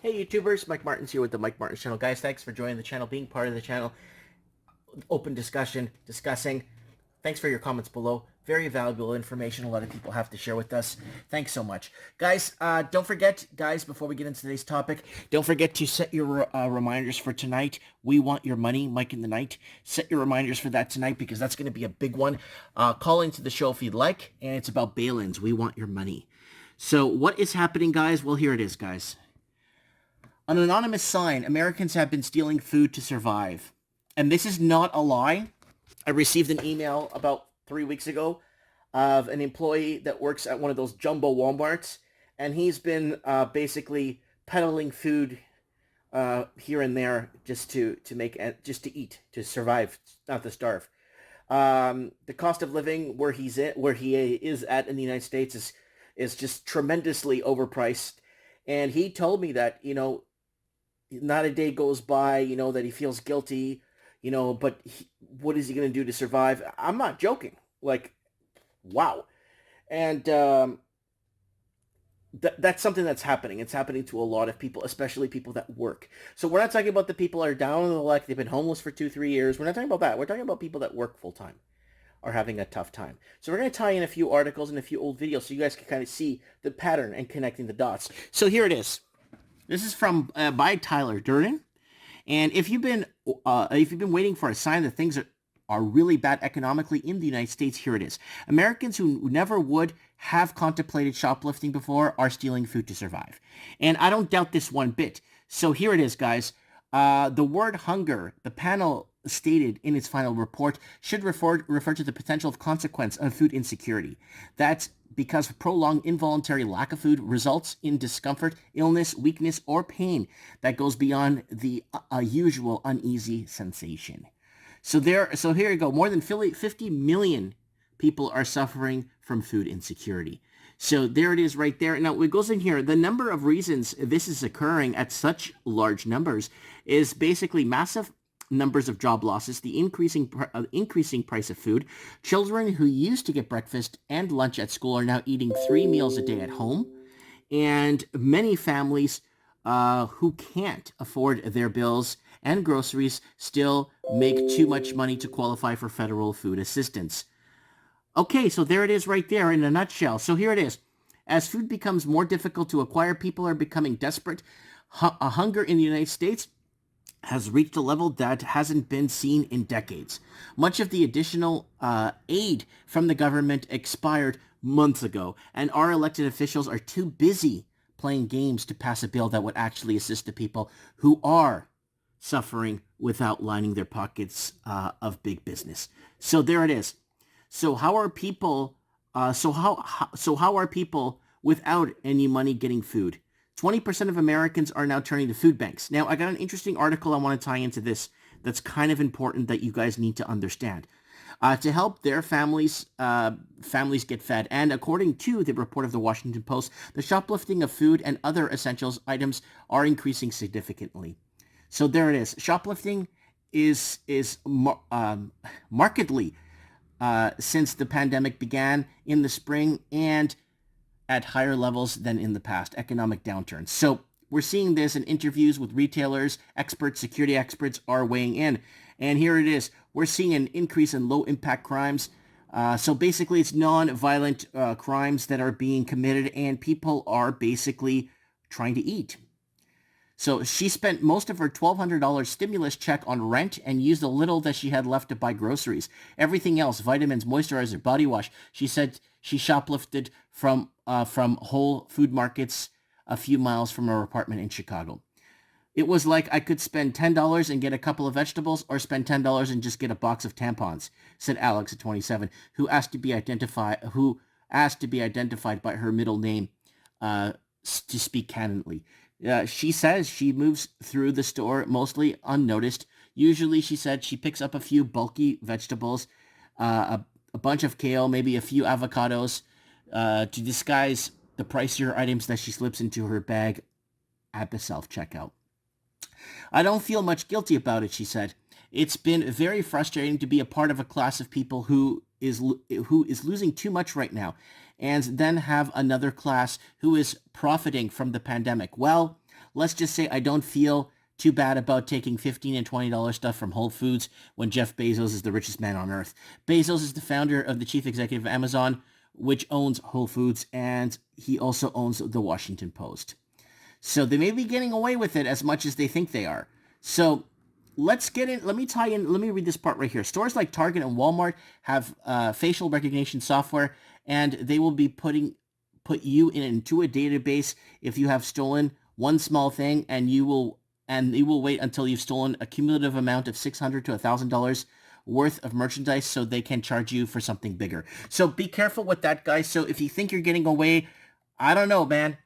Hey YouTubers, Mike Martin's here with the Mike Martin's channel. Guys, thanks for joining the channel, being part of the channel. Open discussion, discussing. Thanks for your comments below. Very valuable information a lot of people have to share with us. Thanks so much. Guys, don't forget, guys, before we get into today's topic, don't forget to set your reminders for tonight. We want your money, Mike in the Night. Set your reminders for that tonight because that's going to be a big one. Call into the show if you'd like, and it's about bail-ins. We want your money. So what is happening, guys? Well, here it is, guys. An anonymous sign, Americans have been stealing food to survive. And this is not a lie. I received an email about 3 weeks ago of an employee that works at one of those jumbo Walmarts, and he's been basically peddling food here and there just to eat, to survive, not to starve. The cost of living where he is at in the United States is just tremendously overpriced. And he told me that, not a day goes by, that he feels guilty, but what is he going to do to survive? I'm not joking. Like, wow. And that's something that's happening. It's happening to a lot of people, especially people that work. So we're not talking about the people that are down on the luck. They've been homeless for 2-3 years. We're not talking about that. We're talking about people that work full time are having a tough time. So we're going to tie in a few articles and a few old videos so you guys can kind of see the pattern and connecting the dots. So here it is. This is from by Tyler Durden, and if you've been waiting for a sign that things are really bad economically in the United States, here it is. Americans who never would have contemplated shoplifting before are stealing food to survive, and I don't doubt this one bit. So here it is, guys. The word hunger, the panel stated in its final report, should refer to the potential consequence of food insecurity. That's because prolonged involuntary lack of food results in discomfort, illness, weakness, or pain that goes beyond the usual uneasy sensation. So here you go. More than 50 million people are suffering from food insecurity. So there it is right there. Now, it goes in here. The number of reasons this is occurring at such large numbers is basically massive numbers of job losses, the increasing price of food. Children who used to get breakfast and lunch at school are now eating 3 meals a day at home. And many families who can't afford their bills and groceries still make too much money to qualify for federal food assistance. Okay, so there it is right there in a nutshell. So here it is. As food becomes more difficult to acquire, people are becoming desperate. Hunger in the United States has reached a level that hasn't been seen in decades. Much of the additional aid from the government expired months ago, and our elected officials are too busy playing games to pass a bill that would actually assist the people who are suffering without lining their pockets of big business. So there it is. So how are people? How are people without any money getting food? 20% of Americans are now turning to food banks. Now, I got an interesting article I want to tie into this that's kind of important that you guys need to understand. To help their families get fed. And according to the report of the Washington Post, the shoplifting of food and other essentials items are increasing significantly. So there it is. Shoplifting is markedly since the pandemic began in the spring and at higher levels than in the past, economic downturns. So we're seeing this in interviews with retailers, experts, security experts are weighing in. And here it is. We're seeing an increase in low-impact crimes. So basically, it's non-violent crimes that are being committed, and people are basically trying to eat. So she spent most of her $1,200 stimulus check on rent and used a little that she had left to buy groceries. Everything else, vitamins, moisturizer, body wash, she said she shoplifted from Whole Food Markets a few miles from her apartment in Chicago. It was like I could spend $10 and get a couple of vegetables or spend $10 and just get a box of tampons, said Alex at 27, who asked to be identified by her middle name to speak candidly. She says she moves through the store mostly unnoticed. Usually, she said, she picks up a few bulky vegetables, a bunch of kale, maybe a few avocados, to disguise the pricier items that she slips into her bag at the self-checkout. I don't feel much guilty about it, she said. It's been very frustrating to be a part of a class of people who is losing too much right now, and then have another class who is profiting from the pandemic. Well, let's just say I don't feel too bad about taking $15 and $20 stuff from Whole Foods when Jeff Bezos is the richest man on earth. Bezos is the founder of the chief executive of Amazon, which owns Whole Foods, and he also owns the Washington Post. So they may be getting away with it as much as they think they are. So let's get in. Let me read this part right here. Stores like Target and Walmart have facial recognition software, and they will be put you into a database if you have stolen one small thing, and you will wait until you've stolen a cumulative amount of $600 to $1,000 worth of merchandise, so they can charge you for something bigger. So be careful with that, guys. So if you think you're getting away, I don't know, man.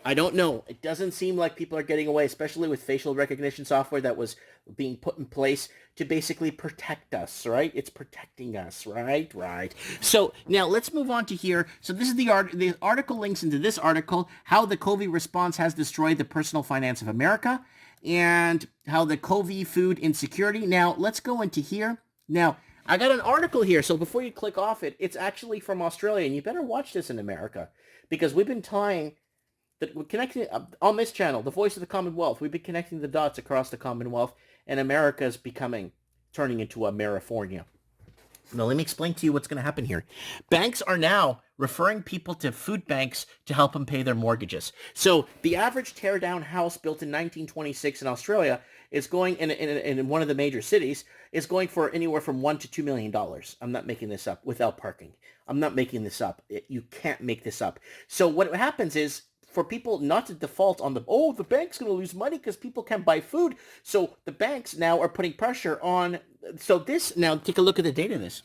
I don't know. It doesn't seem like people are getting away, especially with facial recognition software that was being put in place to basically protect us, right? It's protecting us, right? Right. So now let's move on to here. So this is the article links into this article, how the COVID response has destroyed the personal finance of America, and how the COVID food insecurity. Now let's go into here. Now I got an article here. So before you click off it, it's actually from Australia, and you better watch this in America, because we've been tying that we're connecting on this channel, the voice of the Commonwealth. We've been connecting the dots across the Commonwealth, and America is turning into Ameriforna. Now, let me explain to you what's going to happen here. Banks are now referring people to food banks to help them pay their mortgages. So the average tear-down house built in 1926 in Australia is going, in one of the major cities, is going for anywhere from $1 to $2 million. I'm not making this up, without parking. I'm not making this up. You can't make this up. So what happens is, for people not to default on the bank's going to lose money because people can't buy food. So the banks now are putting pressure on. So this, now take a look at the date of this.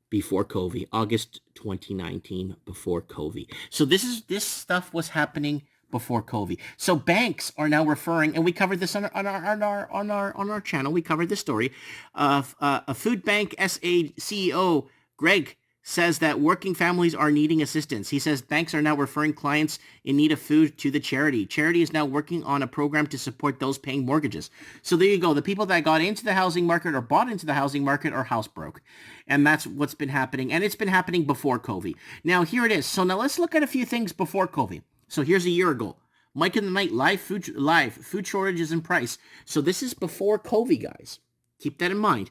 Before COVID, August 2019, before COVID. So this stuff was happening before COVID. So banks are now referring, and we covered this on our channel. We covered this story of a food bank SA CEO, Greg, says that working families are needing assistance. He says banks are now referring clients in need of food to the charity. Charity is now working on a program to support those paying mortgages. So there you go. The people that got into the housing market or bought into the housing market are house broke. And that's what's been happening. And it's been happening before COVID. Now, here it is. So now let's look at a few things before COVID. So here's a year ago. Mike in the Night, live food shortages and price. So this is before COVID, guys. Keep that in mind.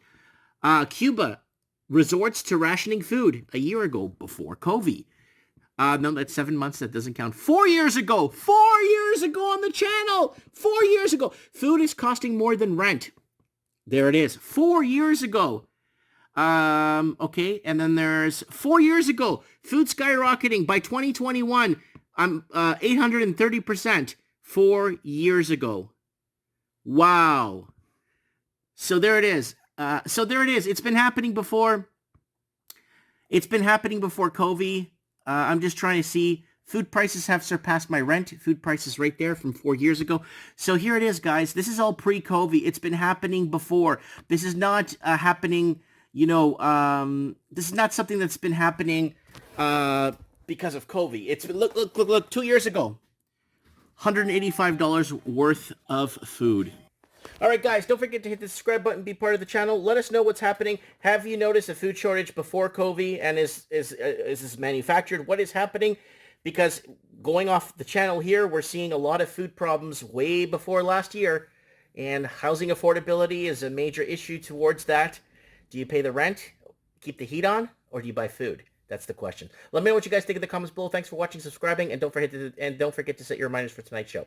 Cuba resorts to rationing food a year ago, before COVID. No, that's 7 months. That doesn't count. 4 years ago. 4 years ago on the channel. 4 years ago. Food is costing more than rent. There it is. 4 years ago. Okay, and then there's 4 years ago. Food skyrocketing by 2021. 830%. 4 years ago. Wow. So there it is. It's been happening before. It's been happening before COVID. I'm just trying to see. Food prices have surpassed my rent. Food prices right there from 4 years ago. So here it is, guys. This is all pre-COVID. It's been happening before. This is not happening, this is not something that's been happening because of COVID. It's been, look, 2 years ago. $185 worth of food. All right, guys, don't forget to hit the subscribe button, be part of the channel. Let us know what's happening. Have you noticed a food shortage before COVID, and is this manufactured? What is happening? Because going off the channel here, we're seeing a lot of food problems way before last year, and housing affordability is a major issue towards that. Do you pay the rent, keep the heat on, or do you buy food? That's the question. Let me know what you guys think in the comments below. Thanks for watching, subscribing, and don't forget to set your reminders for tonight's show.